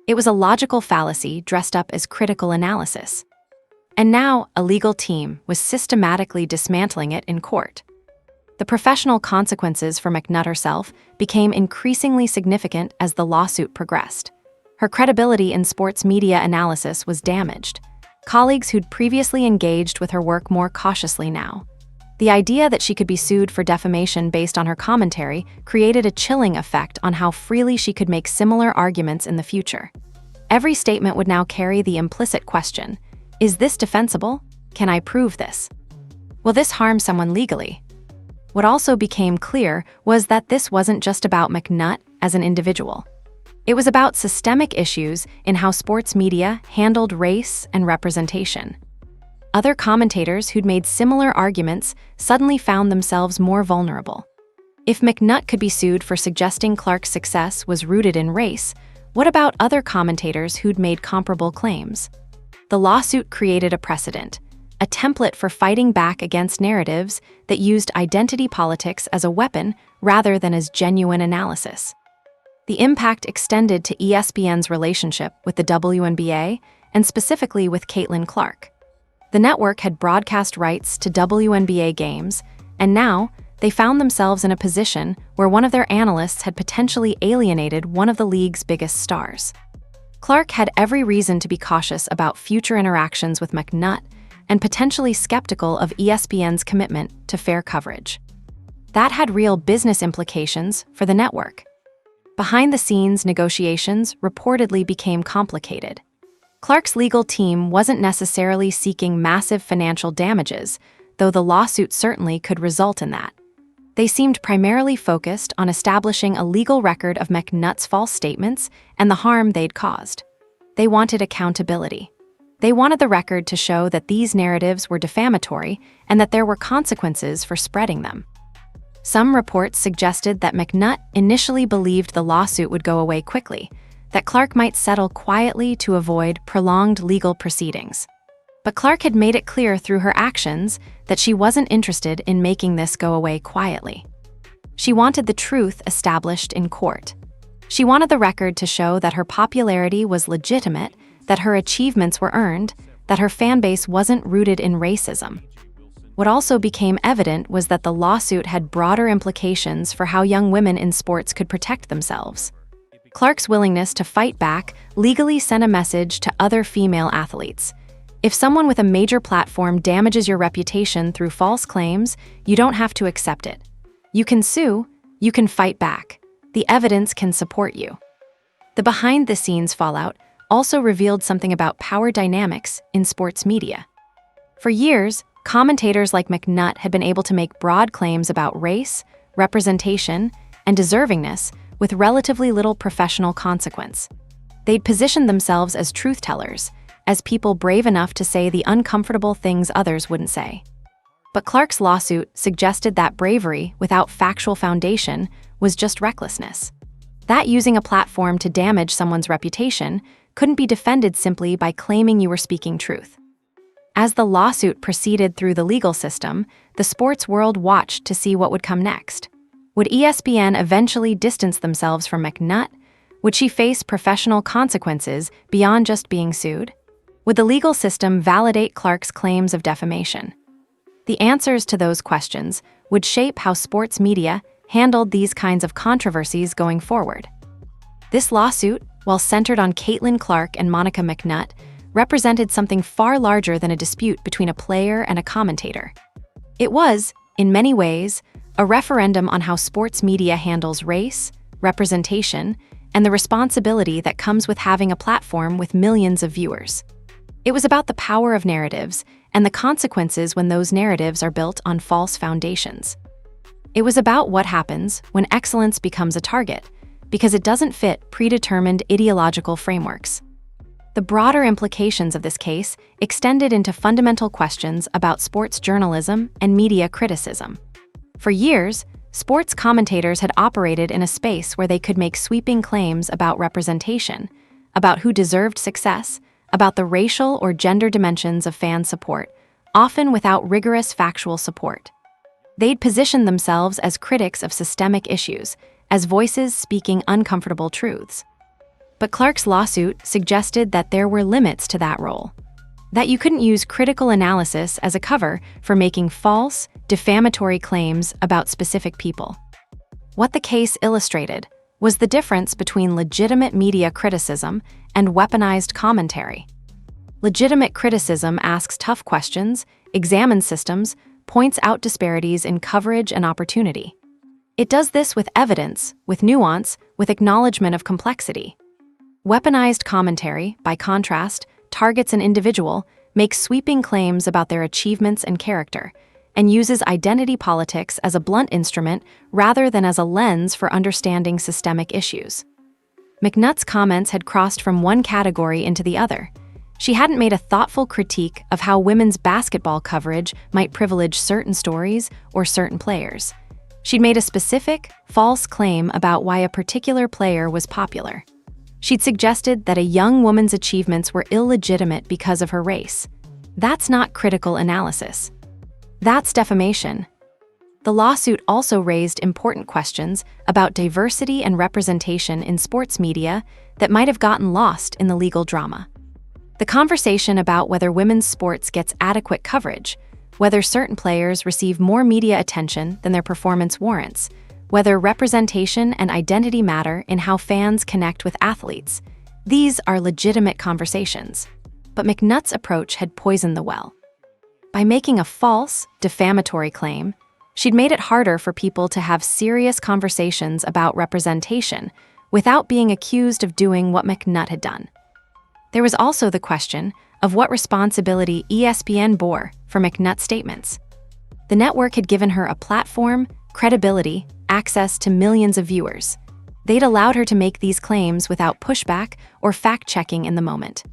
It was a logical fallacy dressed up as critical analysis. And now, a legal team was systematically dismantling it in court. The professional consequences for McNutt herself became increasingly significant as the lawsuit progressed. Her credibility in sports media analysis was damaged. Colleagues who'd previously engaged with her work more cautiously now. The idea that she could be sued for defamation based on her commentary created a chilling effect on how freely she could make similar arguments in the future. Every statement would now carry the implicit question, is this defensible? Can I prove this? Will this harm someone legally? What also became clear was that this wasn't just about McNutt as an individual. It was about systemic issues in how sports media handled race and representation. Other commentators who'd made similar arguments suddenly found themselves more vulnerable. If McNutt could be sued for suggesting Clark's success was rooted in race, what about other commentators who'd made comparable claims? The lawsuit created a precedent, a template for fighting back against narratives that used identity politics as a weapon rather than as genuine analysis. The impact extended to ESPN's relationship with the WNBA and specifically with Caitlyn Clark. The network had broadcast rights to WNBA games, and now they found themselves in a position where one of their analysts had potentially alienated one of the league's biggest stars. Clark had every reason to be cautious about future interactions with McNutt and potentially skeptical of ESPN's commitment to fair coverage. That had real business implications for the network. Behind-the-scenes negotiations reportedly became complicated. Clark's legal team wasn't necessarily seeking massive financial damages, though the lawsuit certainly could result in that. They seemed primarily focused on establishing a legal record of McNutt's false statements and the harm they'd caused. They wanted accountability. They wanted the record to show that these narratives were defamatory and that there were consequences for spreading them. Some reports suggested that McNutt initially believed the lawsuit would go away quickly, that Clark might settle quietly to avoid prolonged legal proceedings. But Clark had made it clear through her actions that she wasn't interested in making this go away quietly. She wanted the truth established in court. She wanted the record to show that her popularity was legitimate, that her achievements were earned, that her fanbase wasn't rooted in racism. What also became evident was that the lawsuit had broader implications for how young women in sports could protect themselves. Clark's willingness to fight back legally sent a message to other female athletes. If someone with a major platform damages your reputation through false claims, you don't have to accept it. You can sue, you can fight back. The evidence can support you. The behind-the-scenes fallout also revealed something about power dynamics in sports media. For years, commentators like McNutt had been able to make broad claims about race, representation, and deservingness with relatively little professional consequence. They'd positioned themselves as truth-tellers, as people brave enough to say the uncomfortable things others wouldn't say. But Clark's lawsuit suggested that bravery without factual foundation was just recklessness. That using a platform to damage someone's reputation couldn't be defended simply by claiming you were speaking truth. As the lawsuit proceeded through the legal system, the sports world watched to see what would come next. Would ESPN eventually distance themselves from McNutt? Would she face professional consequences beyond just being sued? Would the legal system validate Clark's claims of defamation? The answers to those questions would shape how sports media handled these kinds of controversies going forward. This lawsuit, while centered on Caitlyn Clark and Monica McNutt, represented something far larger than a dispute between a player and a commentator. It was, in many ways, a referendum on how sports media handles race, representation, and the responsibility that comes with having a platform with millions of viewers. It was about the power of narratives and the consequences when those narratives are built on false foundations. It was about what happens when excellence becomes a target, because it doesn't fit predetermined ideological frameworks. The broader implications of this case extended into fundamental questions about sports journalism and media criticism. For years, sports commentators had operated in a space where they could make sweeping claims about representation, about who deserved success, about the racial or gender dimensions of fan support, often without rigorous factual support. They'd positioned themselves as critics of systemic issues, as voices speaking uncomfortable truths. But Clark's lawsuit suggested that there were limits to that role, that you couldn't use critical analysis as a cover for making false, defamatory claims about specific people. What the case illustrated was the difference between legitimate media criticism and weaponized commentary. Legitimate criticism asks tough questions, examines systems, points out disparities in coverage and opportunity. It does this with evidence, with nuance, with acknowledgement of complexity. Weaponized commentary, by contrast, targets an individual, makes sweeping claims about their achievements and character, and uses identity politics as a blunt instrument rather than as a lens for understanding systemic issues. McNutt's comments had crossed from one category into the other. She hadn't made a thoughtful critique of how women's basketball coverage might privilege certain stories or certain players. She'd made a specific, false claim about why a particular player was popular. She'd suggested that a young woman's achievements were illegitimate because of her race. That's not critical analysis. That's defamation. The lawsuit also raised important questions about diversity and representation in sports media that might have gotten lost in the legal drama. The conversation about whether women's sports gets adequate coverage, whether certain players receive more media attention than their performance warrants, whether representation and identity matter in how fans connect with athletes. These are legitimate conversations. But McNutt's approach had poisoned the well. By making a false, defamatory claim, she'd made it harder for people to have serious conversations about representation without being accused of doing what McNutt had done. There was also the question of what responsibility ESPN bore for McNutt's statements. The network had given her a platform, credibility, access to millions of viewers. They'd allowed her to make these claims without pushback or fact-checking in the moment.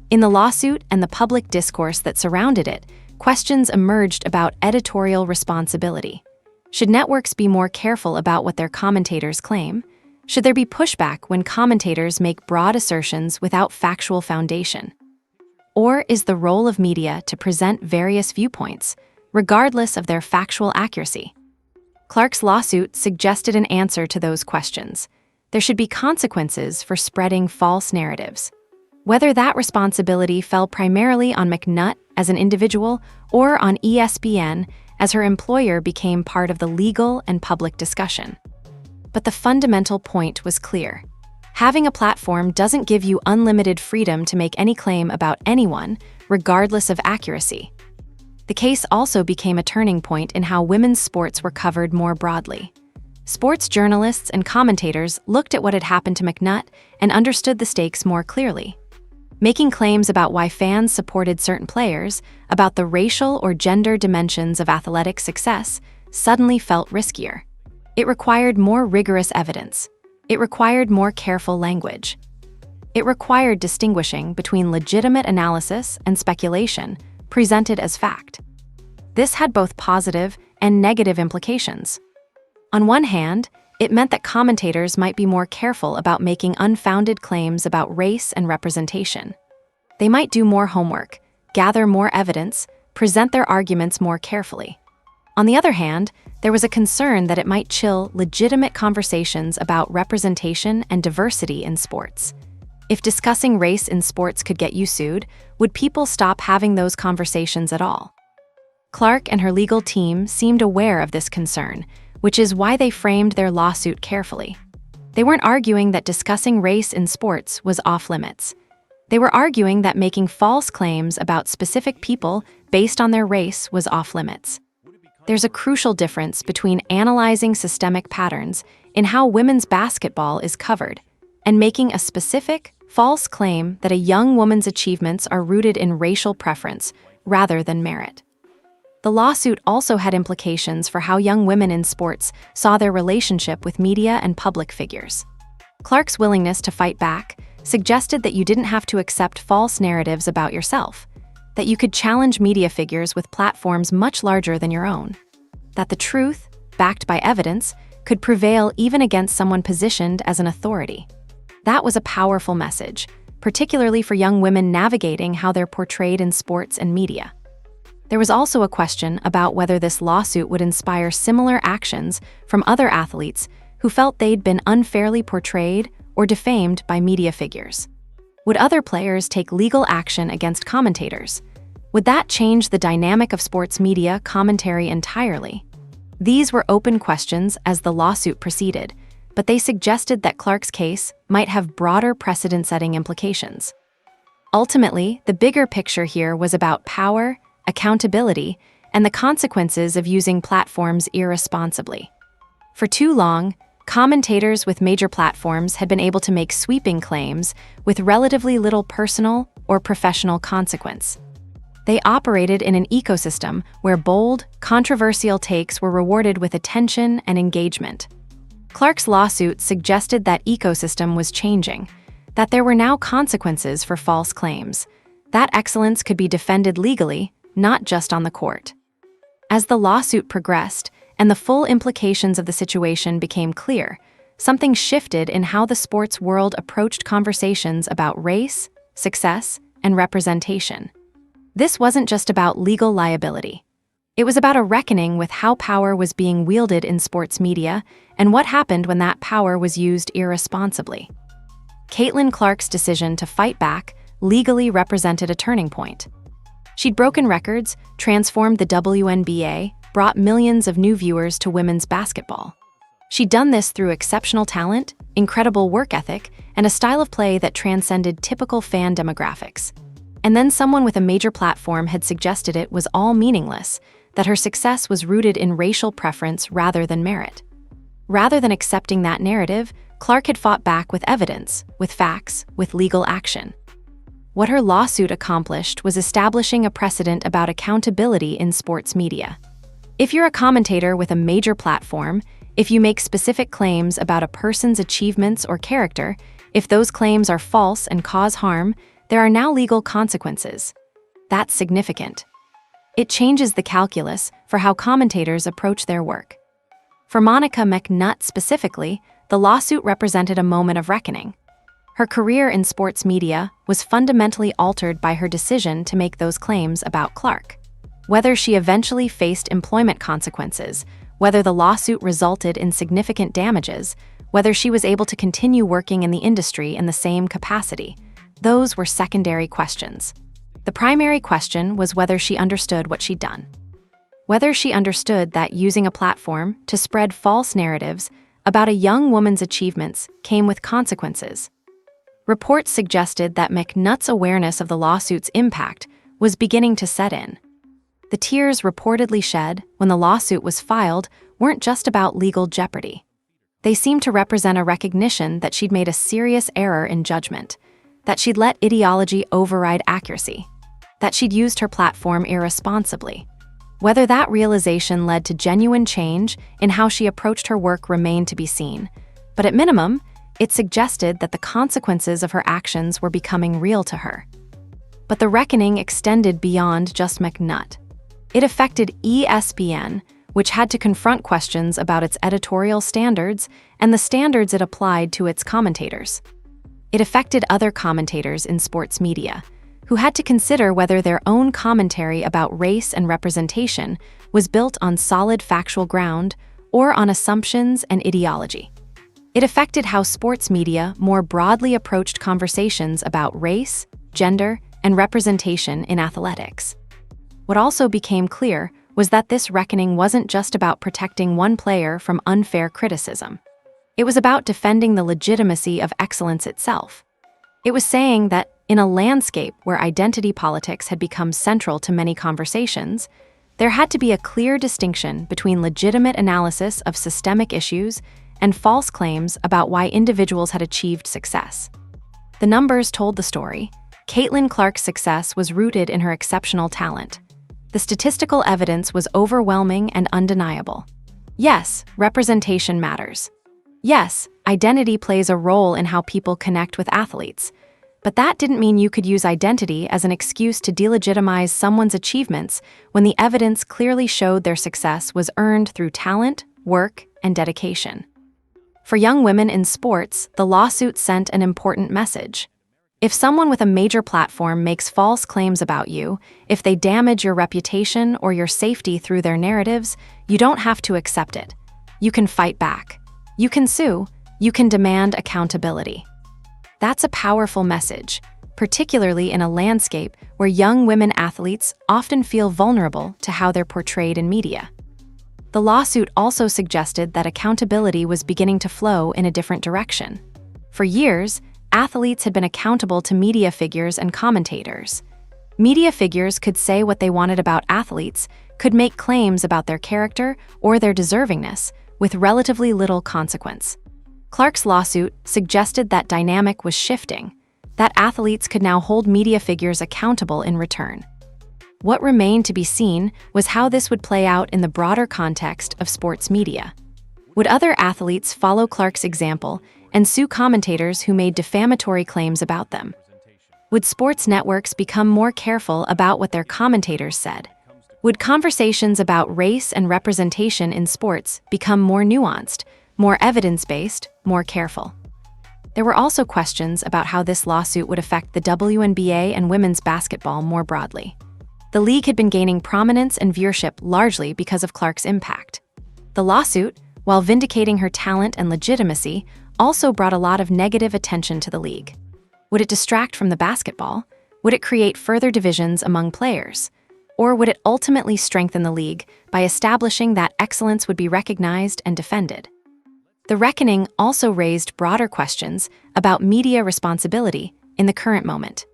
In the lawsuit and the public discourse that surrounded it, questions emerged about editorial responsibility. Should networks be more careful about what their commentators claim? Should there be pushback when commentators make broad assertions without factual foundation? Or is the role of media to present various viewpoints, regardless of their factual accuracy? Clark's lawsuit suggested an answer to those questions. There should be consequences for spreading false narratives. Whether that responsibility fell primarily on McNutt as an individual or on ESPN as her employer became part of the legal and public discussion. But the fundamental point was clear. Having a platform doesn't give you unlimited freedom to make any claim about anyone, regardless of accuracy. The case also became a turning point in how women's sports were covered more broadly. Sports journalists and commentators looked at what had happened to McNutt and understood the stakes more clearly. Making claims about why fans supported certain players, about the racial or gender dimensions of athletic success, suddenly felt riskier. It required more rigorous evidence. It required more careful language. It required distinguishing between legitimate analysis and speculation presented as fact. This had both positive and negative implications. On one hand, it meant that commentators might be more careful about making unfounded claims about race and representation. They might do more homework, gather more evidence, present their arguments more carefully. On the other hand, there was a concern that it might chill legitimate conversations about representation and diversity in sports. If discussing race in sports could get you sued, would people stop having those conversations at all? Clark and her legal team seemed aware of this concern, which is why they framed their lawsuit carefully. They weren't arguing that discussing race in sports was off-limits. They were arguing that making false claims about specific people based on their race was off-limits. There's a crucial difference between analyzing systemic patterns in how women's basketball is covered and making a specific, false claim that a young woman's achievements are rooted in racial preference rather than merit. The lawsuit also had implications for how young women in sports saw their relationship with media and public figures. Clark's willingness to fight back suggested that you didn't have to accept false narratives about yourself, that you could challenge media figures with platforms much larger than your own, that the truth, backed by evidence, could prevail even against someone positioned as an authority. That was a powerful message, particularly for young women navigating how they're portrayed in sports and media. There was also a question about whether this lawsuit would inspire similar actions from other athletes who felt they'd been unfairly portrayed or defamed by media figures. Would other players take legal action against commentators? Would that change the dynamic of sports media commentary entirely? These were open questions as the lawsuit proceeded, but they suggested that Clark's case might have broader precedent-setting implications. Ultimately, the bigger picture here was about power, accountability, and the consequences of using platforms irresponsibly. For too long, commentators with major platforms had been able to make sweeping claims with relatively little personal or professional consequence. They operated in an ecosystem where bold, controversial takes were rewarded with attention and engagement. Clark's lawsuit suggested that ecosystem was changing, that there were now consequences for false claims, that excellence could be defended legally, not just on the court. As the lawsuit progressed and the full implications of the situation became clear, something shifted in how the sports world approached conversations about race, success, and representation. This wasn't just about legal liability. It was about a reckoning with how power was being wielded in sports media and what happened when that power was used irresponsibly. Caitlyn Clark's decision to fight back legally represented a turning point. She'd broken records, transformed the WNBA, brought millions of new viewers to women's basketball. She'd done this through exceptional talent, incredible work ethic, and a style of play that transcended typical fan demographics. And then someone with a major platform had suggested it was all meaningless, that her success was rooted in racial preference rather than merit. Rather than accepting that narrative, Clark had fought back with evidence, with facts, with legal action. What her lawsuit accomplished was establishing a precedent about accountability in sports media. If you're a commentator with a major platform, if you make specific claims about a person's achievements or character, if those claims are false and cause harm, there are now legal consequences. That's significant. It changes the calculus for how commentators approach their work. For Monica McNutt specifically, the lawsuit represented a moment of reckoning. Her career in sports media was fundamentally altered by her decision to make those claims about Clark. Whether she eventually faced employment consequences, whether the lawsuit resulted in significant damages, whether she was able to continue working in the industry in the same capacity, those were secondary questions. The primary question was whether she understood what she'd done. Whether she understood that using a platform to spread false narratives about a young woman's achievements came with consequences. Reports suggested that McNutt's awareness of the lawsuit's impact was beginning to set in. The tears reportedly shed when the lawsuit was filed weren't just about legal jeopardy. They seemed to represent a recognition that she'd made a serious error in judgment, that she'd let ideology override accuracy, that she'd used her platform irresponsibly. Whether that realization led to genuine change in how she approached her work remained to be seen, but at minimum, it suggested that the consequences of her actions were becoming real to her. But the reckoning extended beyond just McNutt. It affected ESPN, which had to confront questions about its editorial standards and the standards it applied to its commentators. It affected other commentators in sports media, who had to consider whether their own commentary about race and representation was built on solid factual ground or on assumptions and ideology. It affected how sports media more broadly approached conversations about race, gender, and representation in athletics. What also became clear was that this reckoning wasn't just about protecting one player from unfair criticism. It was about defending the legitimacy of excellence itself. It was saying that in a landscape where identity politics had become central to many conversations, there had to be a clear distinction between legitimate analysis of systemic issues and false claims about why individuals had achieved success. The numbers told the story. Caitlyn Clark's success was rooted in her exceptional talent. The statistical evidence was overwhelming and undeniable. Yes, representation matters. Yes, identity plays a role in how people connect with athletes. But that didn't mean you could use identity as an excuse to delegitimize someone's achievements when the evidence clearly showed their success was earned through talent, work, and dedication. For young women in sports, the lawsuit sent an important message. If someone with a major platform makes false claims about you, if they damage your reputation or your safety through their narratives, you don't have to accept it. You can fight back. You can sue. You can demand accountability. That's a powerful message, particularly in a landscape where young women athletes often feel vulnerable to how they're portrayed in media. The lawsuit also suggested that accountability was beginning to flow in a different direction. For years, athletes had been accountable to media figures and commentators. Media figures could say what they wanted about athletes, could make claims about their character or their deservingness, with relatively little consequence. Clark's lawsuit suggested that dynamic was shifting, that athletes could now hold media figures accountable in return. What remained to be seen was how this would play out in the broader context of sports media. Would other athletes follow Clark's example and sue commentators who made defamatory claims about them? Would sports networks become more careful about what their commentators said? Would conversations about race and representation in sports become more nuanced, more evidence-based, more careful? There were also questions about how this lawsuit would affect the WNBA and women's basketball more broadly. The league had been gaining prominence and viewership largely because of Clark's impact. The lawsuit, while vindicating her talent and legitimacy, also brought a lot of negative attention to the league. Would it distract from the basketball? Would it create further divisions among players? Or would it ultimately strengthen the league by establishing that excellence would be recognized and defended? The reckoning also raised broader questions about media responsibility in the current moment.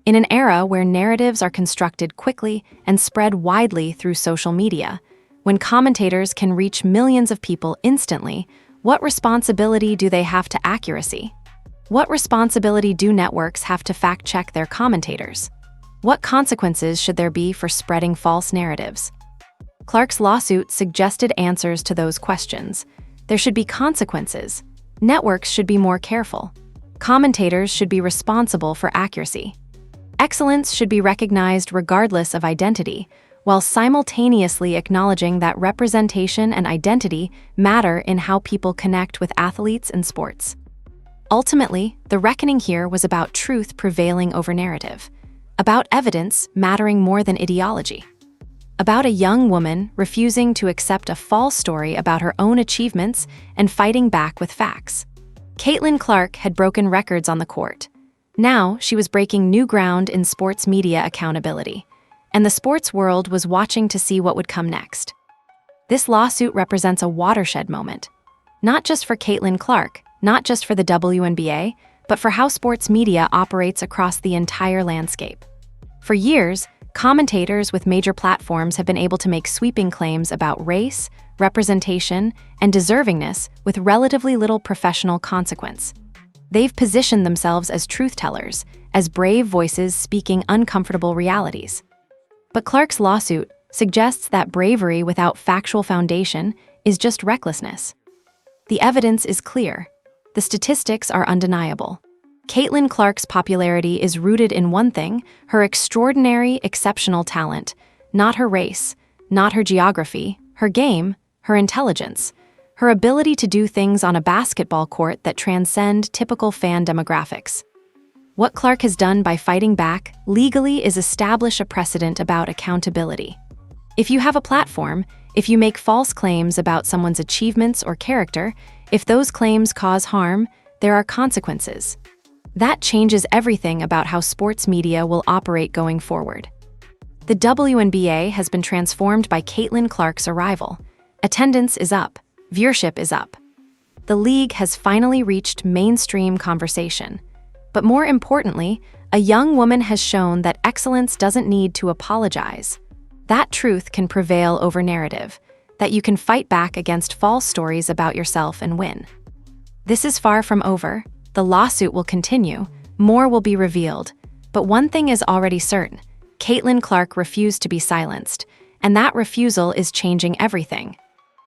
In an era where narratives are constructed quickly and spread widely through social media, when commentators can reach millions of people instantly, What responsibility do they have to accuracy? What responsibility do networks have to fact-check their commentators? What consequences should there be for spreading false narratives? Clark's lawsuit suggested answers to those questions. There should be consequences. Networks should be more careful. Commentators should be responsible for accuracy. Excellence should be recognized regardless of identity, while simultaneously acknowledging that representation and identity matter in how people connect with athletes and sports. Ultimately, the reckoning here was about truth prevailing over narrative, about evidence mattering more than ideology, about a young woman refusing to accept a false story about her own achievements and fighting back with facts. Caitlyn Clark had broken records on the court. Now she was breaking new ground in sports media accountability, and the sports world was watching to see what would come next. This lawsuit represents a watershed moment, not just for Caitlyn Clark, not just for the WNBA, but for how sports media operates across the entire landscape. For years, commentators with major platforms have been able to make sweeping claims about race, representation, and deservingness with relatively little professional consequence. They've positioned themselves as truth-tellers, as brave voices speaking uncomfortable realities. But Clark's lawsuit suggests that bravery without factual foundation is just recklessness. The evidence is clear. The statistics are undeniable. Caitlyn Clark's popularity is rooted in one thing: her extraordinary, exceptional talent, not her race, not her geography, her game, her intelligence, her ability to do things on a basketball court that transcend typical fan demographics. What Clark has done by fighting back legally is establish a precedent about accountability. If you have a platform, if you make false claims about someone's achievements or character, if those claims cause harm, there are consequences. That changes everything about how sports media will operate going forward. The WNBA has been transformed by Caitlyn Clark's arrival. Attendance is up. Viewership is up. The league has finally reached mainstream conversation. But more importantly, a young woman has shown that excellence doesn't need to apologize. That truth can prevail over narrative, that you can fight back against false stories about yourself and win. This is far from over. The lawsuit will continue. More will be revealed. But one thing is already certain: Caitlyn Clark refused to be silenced, and that refusal is changing everything.